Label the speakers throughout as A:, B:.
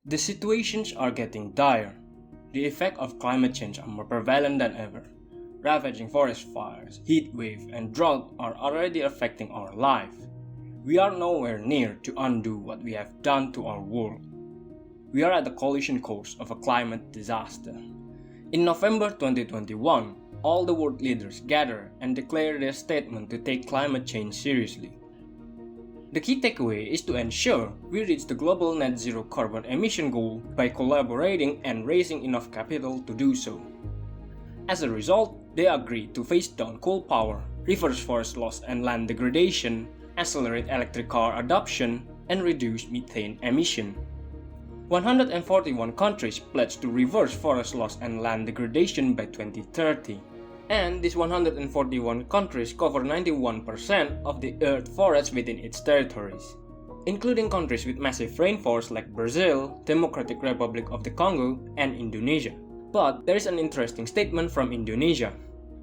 A: The situations are getting dire. The effects of climate change are more prevalent than ever. Ravaging forest fires, heat wave, and drought are already affecting our life. We are nowhere near to undo what we have done to our world. We are at the collision course of a climate disaster. In November 2021, all the world leaders gathered and declared their statement to take climate change seriously. The key takeaway is to ensure we reach the global net zero carbon emission goal by collaborating and raising enough capital to do so. As a result, they agreed to phase down coal power, reverse forest loss and land degradation, accelerate electric car adoption, and reduce methane emission. 141 countries pledged to reverse forest loss and land degradation by 2030. And these 141 countries cover 91% of the Earth's forests within its territories, including countries with massive rainforests like Brazil, Democratic Republic of the Congo, and Indonesia. But there is an interesting statement from Indonesia,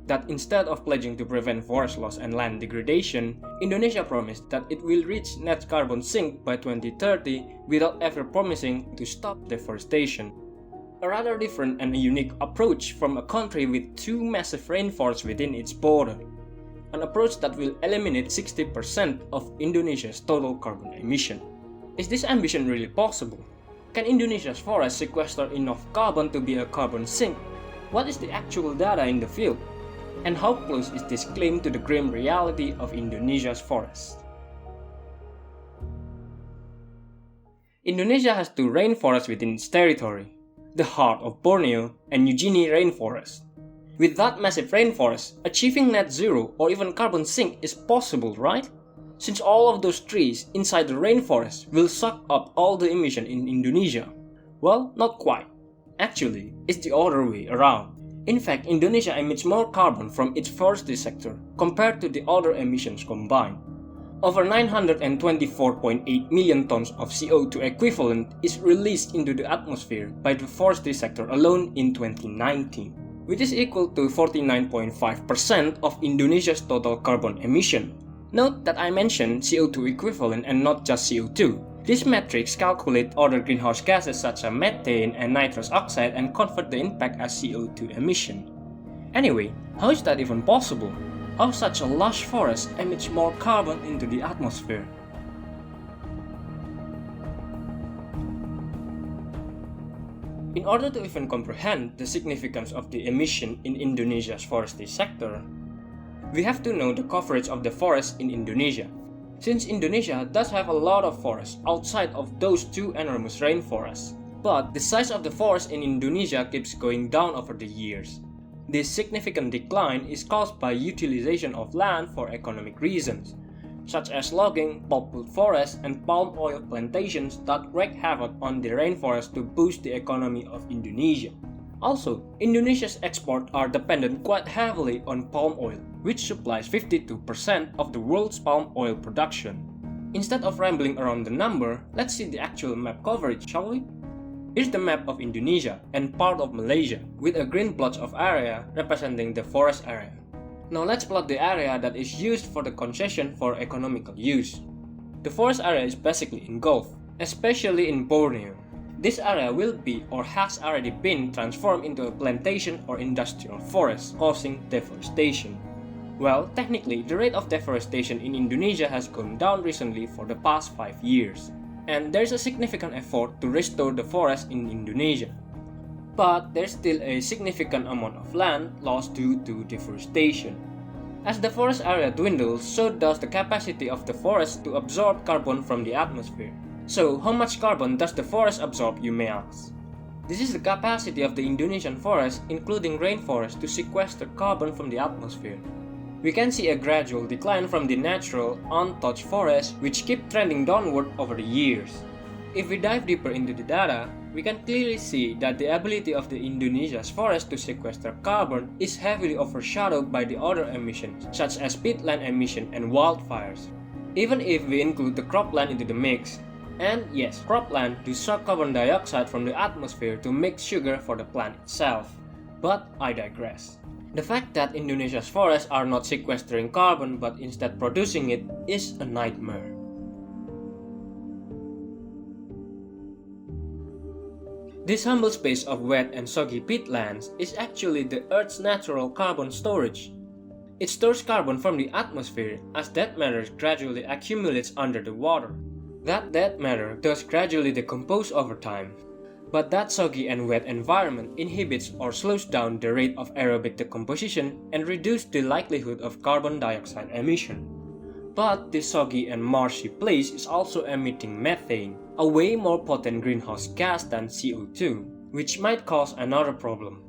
A: that instead of pledging to prevent forest loss and land degradation, Indonesia promised that it will reach net carbon sink by 2030 without ever promising to stop deforestation. A rather different and a unique approach from a country with two massive rainforests within its border. An approach that will eliminate 60% of Indonesia's total carbon emission. Is this ambition really possible? Can Indonesia's forests sequester enough carbon to be a carbon sink? What is the actual data in the field? And how close is this claim to the grim reality of Indonesia's forests? Indonesia has two rainforests within its territory, the heart of Borneo and New Guinea rainforest. With that massive rainforest, achieving net zero or even carbon sink is possible, right? Since all of those trees inside the rainforest will suck up all the emission in Indonesia. Well, not quite. Actually, it's the other way around. In fact, Indonesia emits more carbon from its forestry sector compared to the other emissions combined. Over 924.8 million tons of CO2 equivalent is released into the atmosphere by the forestry sector alone in 2019, which is equal to 49.5% of Indonesia's total carbon emission. Note that I mentioned CO2 equivalent and not just CO2. These metrics calculate other greenhouse gases such as methane and nitrous oxide and convert the impact as CO2 emission. Anyway, how is that even possible? How such a lush forest emits more carbon into the atmosphere? In order to even comprehend the significance of the emission in Indonesia's forestry sector, we have to know the coverage of the forest in Indonesia. Since Indonesia does have a lot of forests outside of those two enormous rainforests, but the size of the forest in Indonesia keeps going down over the years. This significant decline is caused by utilization of land for economic reasons, such as logging, pulpwood forests, and palm oil plantations that wreak havoc on the rainforest to boost the economy of Indonesia. Also, Indonesia's exports are dependent quite heavily on palm oil, which supplies 52% of the world's palm oil production. Instead of rambling around the number, let's see the actual map coverage, shall we? Here's the map of Indonesia and part of Malaysia, with a green blotch of area representing the forest area. Now let's plot the area that is used for the concession for economical use. The forest area is basically engulfed, especially in Borneo. This area will be or has already been transformed into a plantation or industrial forest, causing deforestation. Well, technically, the rate of deforestation in Indonesia has gone down recently for the past 5 years, and there's a significant effort to restore the forest in Indonesia. But there's still a significant amount of land lost due to deforestation. As the forest area dwindles, so does the capacity of the forest to absorb carbon from the atmosphere. So, how much carbon does the forest absorb, you may ask? This is the capacity of the Indonesian forest, including rainforest, to sequester carbon from the atmosphere. We can see a gradual decline from the natural, untouched forests, which keep trending downward over the years. If we dive deeper into the data, we can clearly see that the ability of the Indonesia's forest to sequester carbon is heavily overshadowed by the other emissions, such as peatland emission and wildfires. Even if we include the cropland into the mix, and yes, cropland do suck carbon dioxide from the atmosphere to make sugar for the plant itself. But I digress. The fact that Indonesia's forests are not sequestering carbon but instead producing it is a nightmare. This humble space of wet and soggy peatlands is actually the Earth's natural carbon storage. It stores carbon from the atmosphere as dead matter gradually accumulates under the water. That dead matter does gradually decompose over time. But that soggy and wet environment inhibits or slows down the rate of aerobic decomposition and reduces the likelihood of carbon dioxide emission. But this soggy and marshy place is also emitting methane, a way more potent greenhouse gas than CO2, which might cause another problem.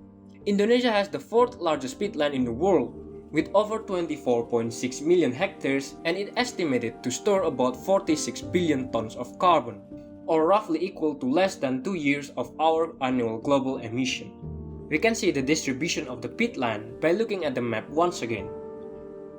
A: Indonesia has the fourth largest peatland in the world, with over 24.6 million hectares, and it estimated to store about 46 billion tons of carbon, or roughly equal to less than 2 years of our annual global emission. We can see the distribution of the peatland by looking at the map once again.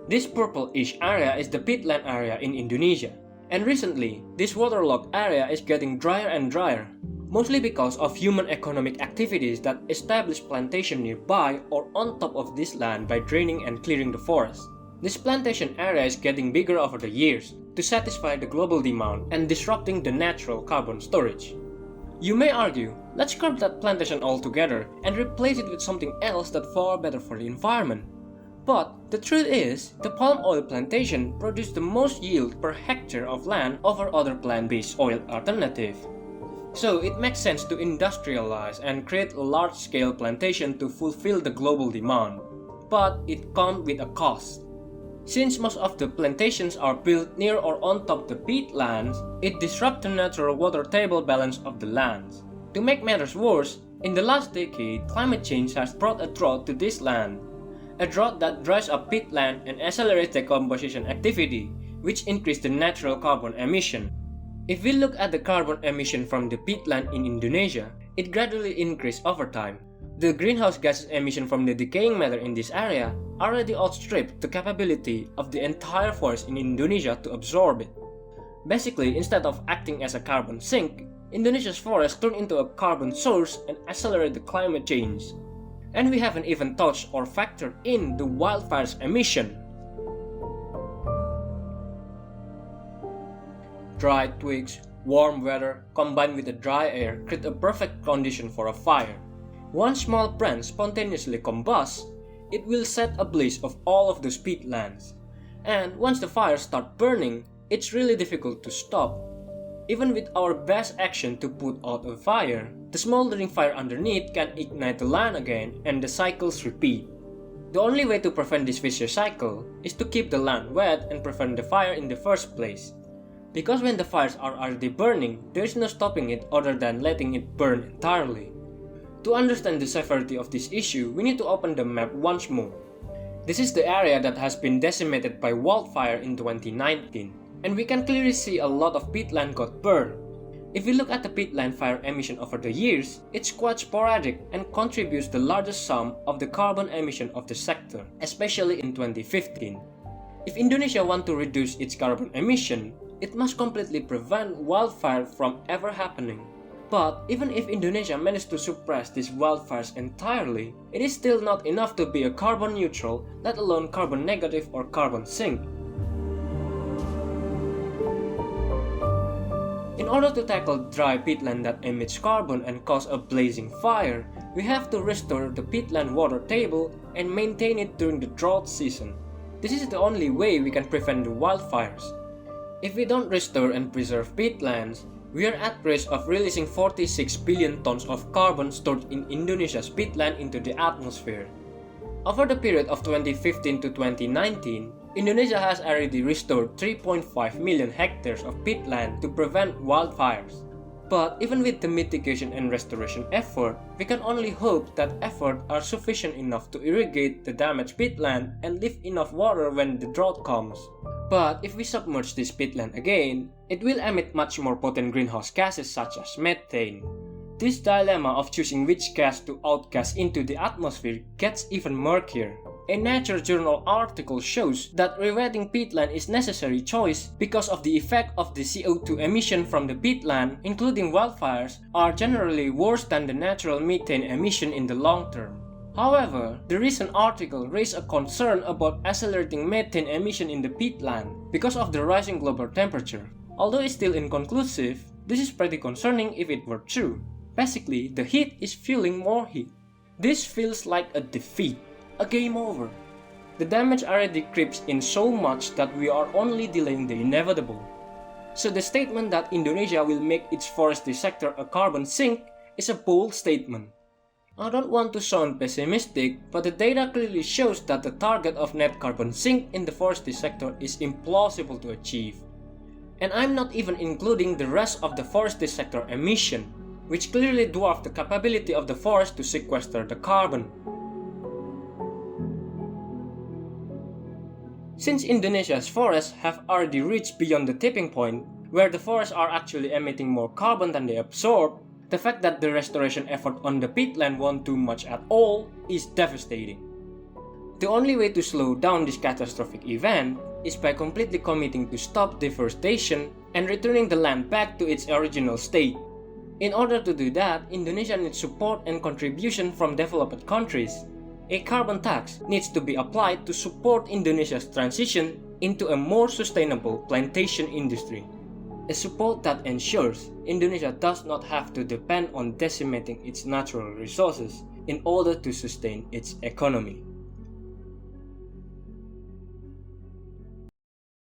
A: This purple-ish area is the peatland area in Indonesia, and recently, this waterlogged area is getting drier and drier, mostly because of human economic activities that establish plantation nearby or on top of this land by draining and clearing the forest. This plantation area is getting bigger over the years to satisfy the global demand and disrupting the natural carbon storage. You may argue, let's curb that plantation altogether and replace it with something else that's far better for the environment. But the truth is, the palm oil plantation produced the most yield per hectare of land over other plant-based oil alternatives. So it makes sense to industrialize and create a large-scale plantation to fulfill the global demand. But it comes with a cost. Since most of the plantations are built near or on top the peatlands, it disrupts the natural water table balance of the lands. To make matters worse, in the last decade, climate change has brought a drought to this land. A drought that dries up peatland and accelerates decomposition activity, which increases the natural carbon emission. If we look at the carbon emission from the peatland in Indonesia, it gradually increased over time. The greenhouse gases emission from the decaying matter in this area already outstripped the capability of the entire forest in Indonesia to absorb it. Basically, instead of acting as a carbon sink, Indonesia's forest turned into a carbon source and accelerated the climate change. And we haven't even touched or factored in the wildfire's emission. Dry twigs, warm weather combined with the dry air create a perfect condition for a fire. One small branch spontaneously combusts, it will set ablaze of all of those peatlands. And once the fires start burning, it's really difficult to stop. Even with our best action to put out a fire, the smoldering fire underneath can ignite the land again and the cycles repeat. The only way to prevent this vicious cycle is to keep the land wet and prevent the fire in the first place. Because when the fires are already burning, there is no stopping it other than letting it burn entirely. To understand the severity of this issue, we need to open the map once more. This is the area that has been decimated by wildfire in 2019, and we can clearly see a lot of peatland got burned. If we look at the peatland fire emission over the years, it's quite sporadic and contributes the largest sum of the carbon emission of the sector, especially in 2015. If Indonesia wants to reduce its carbon emission, it must completely prevent wildfire from ever happening. But even if Indonesia managed to suppress these wildfires entirely, it is still not enough to be a carbon neutral, let alone carbon negative or carbon sink. In order to tackle dry peatland that emits carbon and cause a blazing fire, we have to restore the peatland water table and maintain it during the drought season. This is the only way we can prevent the wildfires. If we don't restore and preserve peatlands, we are at risk of releasing 46 billion tons of carbon stored in Indonesia's peatland into the atmosphere. Over the period of 2015 to 2019, Indonesia has already restored 3.5 million hectares of peatland to prevent wildfires. But even with the mitigation and restoration effort, we can only hope that efforts are sufficient enough to irrigate the damaged peatland and leave enough water when the drought comes. But if we submerge this peatland again, it will emit much more potent greenhouse gases such as methane. This dilemma of choosing which gas to outgas into the atmosphere gets even murkier. A Nature journal article shows that rewetting peatland is a necessary choice because of the effect of the CO2 emission from the peatland, including wildfires, are generally worse than the natural methane emission in the long term. However, the recent article raised a concern about accelerating methane emission in the peatland because of the rising global temperature. Although it's still inconclusive, this is pretty concerning if it were true. Basically, the heat is fueling more heat. This feels like a defeat, a game over. The damage already creeps in so much that we are only delaying the inevitable. So the statement that Indonesia will make its forestry sector a carbon sink is a bold statement. I don't want to sound pessimistic, but the data clearly shows that the target of net carbon sink in the forestry sector is implausible to achieve. And I'm not even including the rest of the forestry sector emission, which clearly dwarf the capability of the forest to sequester the carbon. Since Indonesia's forests have already reached beyond the tipping point, where the forests are actually emitting more carbon than they absorb, the fact that the restoration effort on the peatland won't do much at all is devastating. The only way to slow down this catastrophic event is by completely committing to stop deforestation and returning the land back to its original state. In order to do that, Indonesia needs support and contribution from developed countries. A carbon tax needs to be applied to support Indonesia's transition into a more sustainable plantation industry. A support that ensures Indonesia does not have to depend on decimating its natural resources in order to sustain its economy.